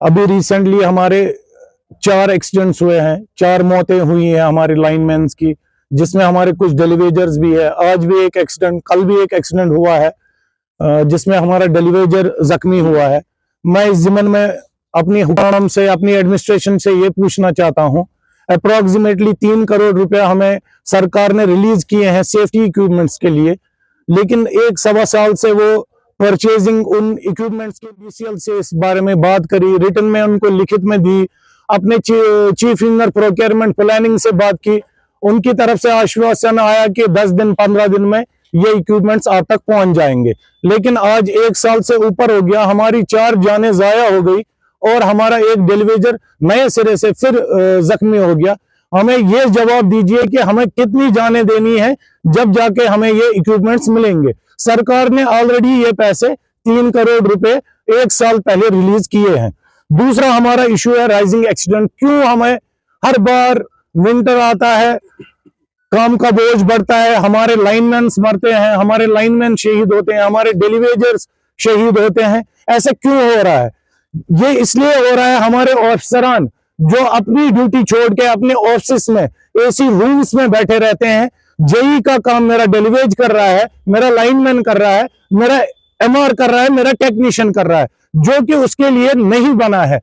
अभी रिसेंटली हमारे 4 एक्सीडेंट्स हुए हैं, 4 मौतें हुई हैं हमारे लाइनमैन्स की, जिसमें हमारे कुछ डेलीवेजर्स भी है। आज भी एक एक्सीडेंट, कल भी एक एक्सीडेंट हुआ है जिसमें हमारा डेलीवेजर जख्मी हुआ है। मैं इस ज़िमन में अपनी हुकाम से, अपनी एडमिनिस्ट्रेशन से ये पूछना चाहता हूँ, अप्रोक्सीमेटली 3 करोड़ रुपया हमें सरकार ने रिलीज किए हैं सेफ्टी इक्विपमेंट्स के लिए, लेकिन 1-1.25 साल से वो परचेजिंग उन इक्विपमेंट्स के बीसीएल से इस बारे में बात करी, रिटर्न में उनको लिखित में दी, अपने चीफ इंजीनियर प्रोक्योरमेंट प्लानिंग से बात की, उनकी तरफ से आश्वासन आया कि 10 दिन 15 दिन में ये इक्विपमेंट्स आप तक पहुंच जाएंगे। लेकिन आज 1 साल से ऊपर हो गया, हमारी 4 जानें जाया हो गई और हमारा एक डेलीवेजर नए सिरे से फिर जख्मी हो गया। हमें ये जवाब दीजिए कि हमें कितनी जानें देनी है जब जाके हमें ये इक्विपमेंट्स मिलेंगे। सरकार ने ऑलरेडी ये पैसे 3 करोड़ रुपए 1 साल पहले रिलीज किए हैं। दूसरा हमारा इशू है राइजिंग एक्सीडेंट। क्यों हमें हर बार विंटर आता है, काम का बोझ बढ़ता है, हमारे लाइनमैन मरते हैं, हमारे लाइनमैन शहीद होते हैं, हमारे डेलीवेजर्स शहीद होते हैं, ऐसा क्यों हो रहा है? ये इसलिए हो रहा है, हमारे ऑफिसरान जो अपनी ड्यूटी छोड़ के अपने ऑफिस में एसी रूम्स में बैठे रहते हैं, जेई का काम मेरा डेलीवेज कर रहा है, मेरा लाइनमैन कर रहा है, मेरा एमआर कर रहा है, मेरा टेक्नीशियन कर रहा है, जो कि उसके लिए नहीं बना है।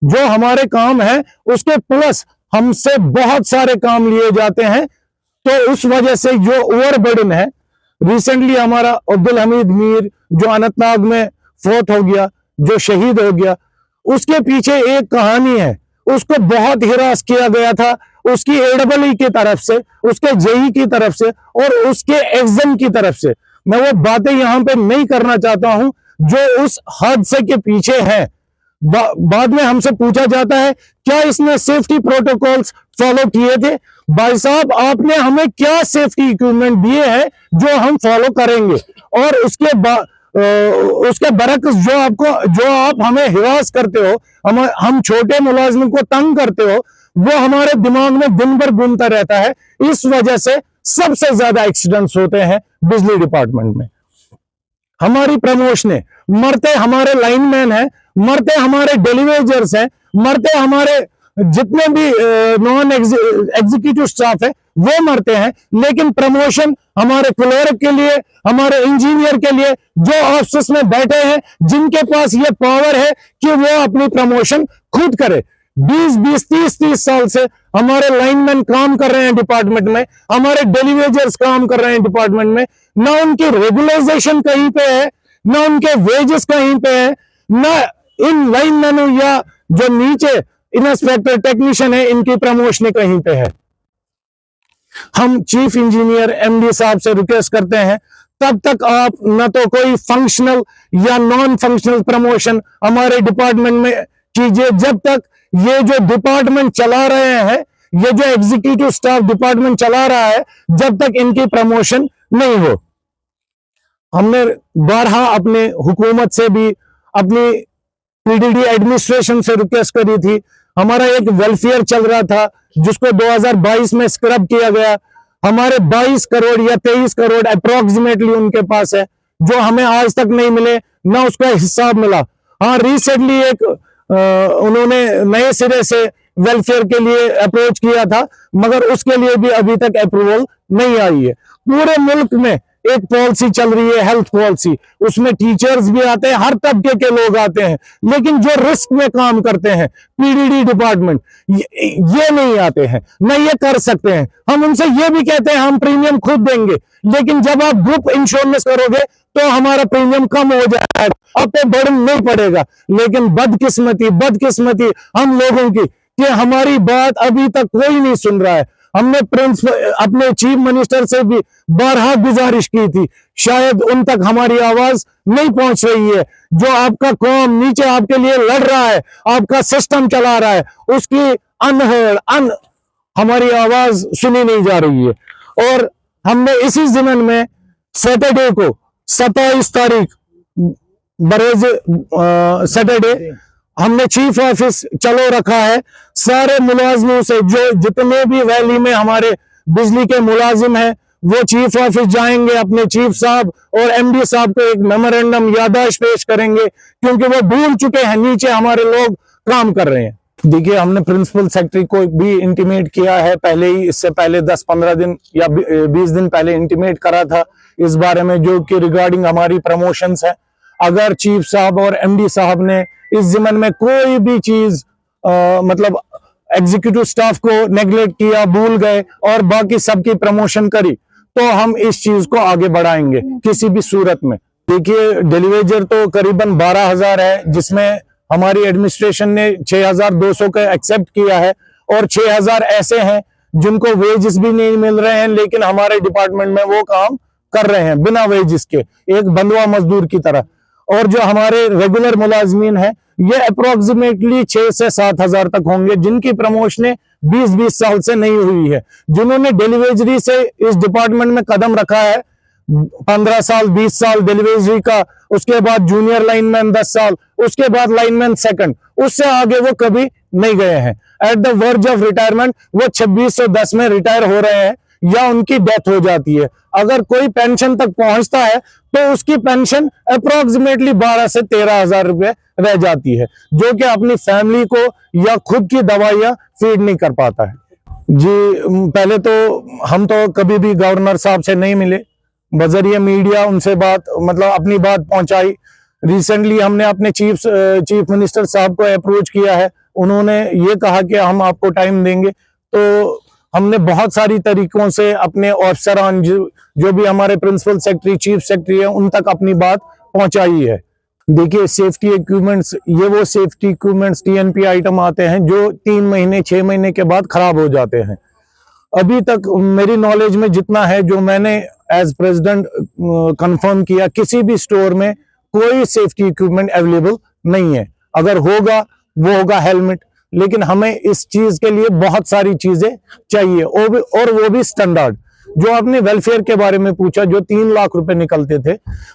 जो हमारे काम है उसके प्लस हमसे बहुत सारे काम लिए जाते हैं, तो उस वजह से जो ओवरबर्डन है। रिसेंटली हमारा अब्दुल हमीद मीर जो अनंतनाग में फौत हो गया, जो शहीद हो गया, उसके पीछे एक कहानी है। उसको बहुत हिरास किया गया था उसकी एडब्ल्यू की तरफ से, उसके जेई की तरफ से और उसके एग्जाम की तरफ से। मैं वो बातें यहां पे नहीं करना चाहता हूं जो उस हादसे के पीछे है। बाद में हमसे पूछा जाता है क्या इसने सेफ्टी प्रोटोकॉल्स फॉलो किए थे? भाई साहब, आपने हमें क्या सेफ्टी इक्विपमेंट दिए हैं जो हम फॉलो करेंगे? और उसके बरक्स जो आप हमें हिरास करते हो, हम छोटे मुलाजिम को तंग करते हो, वो हमारे दिमाग में दिन भर घूमता रहता है। इस वजह से सबसे ज्यादा एक्सीडेंट्स होते हैं बिजली डिपार्टमेंट में। हमारी प्रमोशनें, मरते हमारे लाइनमैन हैं, मरते हमारे डेलीवेजर्स हैं, मरते हमारे जितने भी नॉन एग्जीक्यूटिव स्टाफ है वो मरते हैं, लेकिन प्रमोशन हमारे क्लर्क के लिए, हमारे इंजीनियर के लिए जो ऑफिस में बैठे हैं, जिनके पास ये पावर है कि वो अपनी प्रमोशन खुद करे। 20-20, 30-30 साल से हमारे लाइनमैन काम कर रहे हैं डिपार्टमेंट में, हमारे डेलीवेजर्स काम कर रहे हैं डिपार्टमेंट में। ना उनकी रेगुलराइजेशन कहीं पे है, ना उनके वेजेस कहीं पे है, ना इन लाइनमैनों या जो नीचे इंस्पेक्टर टेक्नीशियन है इनकी प्रमोशन कहीं पे है। हम चीफ इंजीनियर एमडी साहब से रिक्वेस्ट करते हैं, तब तक आप न तो कोई फंक्शनल या नॉन फंक्शनल प्रमोशन हमारे डिपार्टमेंट में कीजिए, जब तक ये जो डिपार्टमेंट चला रहे हैं, ये जो एग्जीक्यूटिव स्टाफ डिपार्टमेंट चला रहा है, जब तक इनकी प्रमोशन नहीं हो। हमने बारहा अपने हुकूमत से भी, अपनी पीडीडी एडमिनिस्ट्रेशन से रिक्वेस्ट करी थी। हमारा एक वेलफेयर चल रहा था जिसको 2022 में स्क्रब किया गया। हमारे 22 करोड़ या 23 करोड़ अप्रोक्सीमेटली उनके पास है, जो हमें आज तक नहीं मिले, ना उसका हिसाब मिला। हाँ, रिसेंटली एक उन्होंने नए सिरे से वेलफेयर के लिए अप्रोच किया था, मगर उसके लिए भी अभी तक अप्रूवल नहीं आई है। पूरे मुल्क में एक पॉलिसी चल रही है, हेल्थ पॉलिसी, उसमें टीचर्स भी आते हैं, हर तबके के लोग आते हैं, लेकिन जो रिस्क में काम करते हैं पीडीडी डिपार्टमेंट, ये नहीं आते हैं, न ये कर सकते हैं। हम उनसे ये भी कहते हैं हम प्रीमियम खुद देंगे, लेकिन जब आप ग्रुप इंश्योरेंस करोगे तो हमारा प्रीमियम कम हो जाएगा, अब तो बर्डन नहीं पड़ेगा। लेकिन बदकिस्मती हम लोगों की कि हमारी बात अभी तक कोई नहीं सुन रहा है। हमने अपने चीफ मिनिस्टर से भी बारहा गुजारिश की थी, शायद उन तक हमारी आवाज नहीं पहुंच रही है। जो आपका कौम नीचे आपके लिए लड़ रहा है, आपका सिस्टम चला रहा है, उसकी हमारी आवाज सुनी नहीं जा रही है। और हमने इसी ज़िमन में सैटरडे को 27 तारीख बरोज सैटरडे हमने चीफ ऑफिस चलो रखा है। सारे मुलाजिमों से, जो जितने भी वैली में हमारे बिजली के मुलाजिम हैं, वो चीफ ऑफिस जाएंगे, अपने चीफ साहब और एमडी साहब को एक मेमोरेंडम याददाश्त पेश करेंगे, क्योंकि वो भूल चुके हैं नीचे हमारे लोग काम कर रहे हैं। देखिए, हमने प्रिंसिपल सेक्रेटरी को भी इंटीमेट किया है पहले ही, इससे पहले 10-15 दिन या 20 दिन पहले इंटीमेट करा था इस बारे में, जो कि रिगार्डिंग हमारी प्रमोशंस है। अगर चीफ साहब और एमडी साहब ने इस जिमन में कोई भी चीज मतलब एग्जीक्यूटिव स्टाफ को नेग्लेक्ट किया, भूल गए और बाकी सबकी प्रमोशन करी, तो हम इस चीज को आगे बढ़ाएंगे किसी भी सूरत में। देखिए, डेलीवेजर तो करीबन 12,000 है, जिसमें हमारी एडमिनिस्ट्रेशन ने 6,200 का एक्सेप्ट किया है और 6,000 ऐसे हैं जिनको वेजेस भी नहीं मिल रहे हैं, लेकिन हमारे डिपार्टमेंट में वो काम कर रहे हैं बिना वेजेस के, एक बंधुआ मजदूर की तरह। और जो हमारे रेगुलर मुलाजमीन है, ये अप्रोक्सीमेटली 6 से 7,000 तक होंगे, जिनकी प्रमोशनें 20-20 साल से नहीं हुई है, जिन्होंने डिलीवरी से इस डिपार्टमेंट में कदम रखा है 15 साल 20 साल डिलीवरी का, उसके बाद जूनियर लाइनमैन 10 साल, उसके बाद लाइनमैन सेकंड, उससे आगे वो कभी नहीं गए हैं। At the verge of retirement वो 2610 में रिटायर हो रहे हैं या उनकी डेथ हो जाती है। अगर कोई पेंशन तक पहुंचता है तो उसकी पेंशन अप्रोक्सीमेटली 12 से 13,000 रुपए रह जाती है, जो कि अपनी फैमिली को या खुद की दवाइयां फीड नहीं कर पाता है। जी, पहले तो हम तो कभी भी गवर्नर साहब से नहीं मिले, बजरिए मीडिया उनसे बात मतलब अपनी बात पहुंचाई। रिसेंटली हमने अपने चीफ मिनिस्टर साहब को अप्रोच किया है, उन्होंने ये कहा कि हम आपको टाइम देंगे। तो हमने बहुत सारी तरीकों से अपने अफसरान जो भी हमारे प्रिंसिपल सेक्रेटरी चीफ सेक्रेटरी है उन तक अपनी बात पहुंचाई है। देखिए, सेफ्टी इक्विपमेंट्स, ये वो सेफ्टी इक्विपमेंट्स टीएनपी आइटम आते हैं जो 3 महीने 6 महीने के बाद खराब हो जाते हैं। अभी तक मेरी नॉलेज में जितना है, जो मैंने एज प्रेसिडेंट कंफर्म किया, किसी भी स्टोर में कोई सेफ्टी इक्विपमेंट अवेलेबल नहीं है। अगर होगा वो होगा हेलमेट, लेकिन हमें इस चीज के लिए बहुत सारी चीजें चाहिए और वो भी स्टैंडर्ड। जो आपने वेलफेयर के बारे में पूछा, जो 3 लाख रुपए निकलते थे,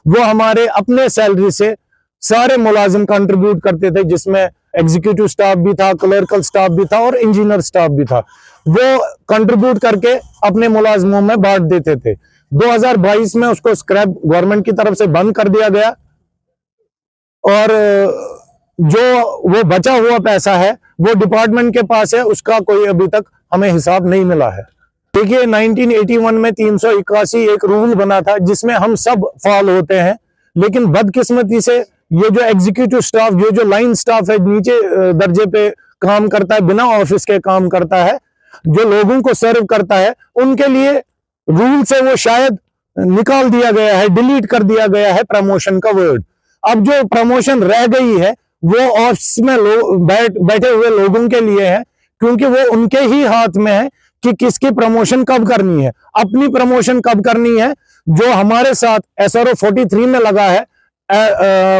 वो हमारे अपने सैलरी से सारे मुलाजिम कंट्रीब्यूट करते थे, जिसमें एग्जीक्यूटिव स्टाफ भी था, क्लर्कल स्टाफ भी था और इंजीनियर स्टाफ भी था। वो कंट्रीब्यूट करके अपने मुलाजिमों में बांट देते थे। 2022 में उसको स्क्रैप गवर्नमेंट की तरफ से बंद कर दिया गया और जो वो बचा हुआ पैसा है वो डिपार्टमेंट के पास है, उसका कोई अभी तक हमें हिसाब नहीं मिला है। देखिए, 1981 में 381 एक रूल बना था जिसमें हम सब फॉल होते हैं, लेकिन बदकिस्मती से ये जो एग्जीक्यूटिव स्टाफ, जो लाइन स्टाफ है, नीचे दर्जे पे काम करता है, बिना ऑफिस के काम करता है, जो लोगों को सर्व करता है, उनके लिए रूल से वो शायद निकाल दिया गया है, डिलीट कर दिया गया है प्रमोशन का वर्ड। अब जो प्रमोशन रह गई है वो ऑफिस में बैठे हुए लोगों के लिए है, क्योंकि वो उनके ही हाथ में है कि किसकी प्रमोशन कब करनी है। अपनी प्रमोशन कब करनी है, जो हमारे साथ SRO 43 में लगा है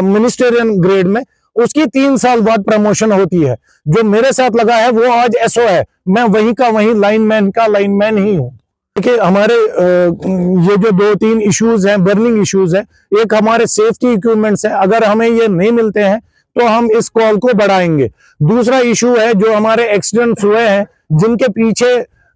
मिनिस्टेरियन ग्रेड में, उसकी 3 साल बाद प्रमोशन होती है। जो मेरे साथ लगा है वो आज SO है, मैं वहीं का वहीं लाइनमैन का लाइनमैन ही हूँ। देखिए, हमारे ये जो 2-3 इश्यूज हैं, बर्निंग इश्यूज हैं, एक हमारे सेफ्टी इक्विपमेंट्स है, अगर हमें ये नहीं मिलते हैं तो हम इस कॉल को बढ़ाएंगे। दूसरा इशू है जो हमारे एक्सीडेंट्स हुए हैं, जिनके पीछे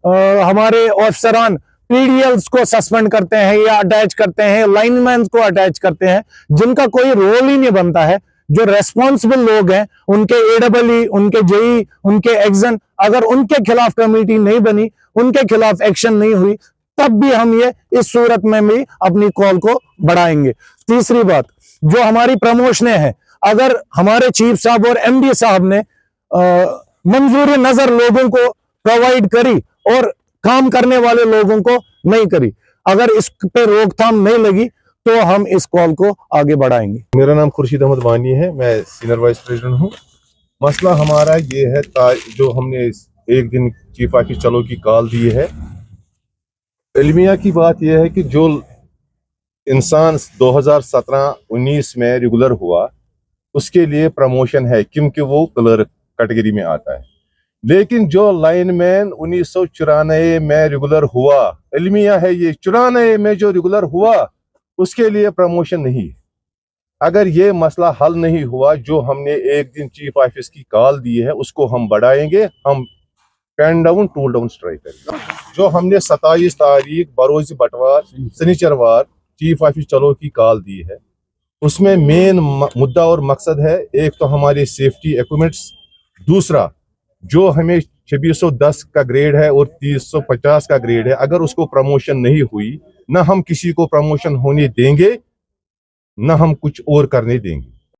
हमारे अफसरान PDLs को सस्पेंड करते हैं या अटैच करते हैं, लाइनमैन को अटैच करते हैं, जिनका कोई रोल ही नहीं बनता है। जो रेस्पॉन्सिबल लोग हैं, उनके AEE, उनके JE, उनके एग्जन, अगर उनके खिलाफ कमेटी नहीं बनी, उनके खिलाफ एक्शन नहीं हुई, तब भी हम ये इस सूरत में भी अपनी कॉल को बढ़ाएंगे। तीसरी बात, जो हमारी प्रमोशनें हैं, अगर हमारे चीफ साहब और MD साहब ने मंजूरी नजर लोगों को प्रोवाइड करी और काम करने वाले लोगों को नहीं करी, अगर इस पे रोकथाम नहीं लगी, तो हम इस कॉल को आगे बढ़ाएंगे। मेरा नाम खुर्शीद अहमद वानी है, मैं सीनियर वाइस प्रेसिडेंट हूँ। मसला हमारा ये है, जो हमने एक दिन चीफ ऑफिस चलो की कॉल दी है, इल्मिया की बात यह है कि जो इंसान 2017-19 में रेगुलर हुआ उसके लिए प्रमोशन है, क्योंकि वो क्लर्क कैटेगरी में आता है। लेकिन जो लाइनमैन 1994 में रेगुलर हुआ, इल्मिया है ये 94 में जो रेगुलर हुआ, उसके लिए प्रमोशन नहीं है। अगर ये मसला हल नहीं हुआ, जो हमने एक दिन चीफ ऑफिस की कॉल दी है, उसको हम बढ़ाएंगे। हम pen down tool down strike करेंगे। जो हमने 27 तारीख बरोज बटवार शनिचरवार चीफ ऑफिस चलो की कॉल दी है, उसमें मेन मुद्दा और मकसद है, एक तो हमारे सेफ्टी इक्विपमेंट्स दूसरा, जो हमें 2610 का ग्रेड है और 350 का ग्रेड है, अगर उसको प्रमोशन नहीं हुई, ना हम किसी को प्रमोशन होने देंगे, ना हम कुछ और करने देंगे।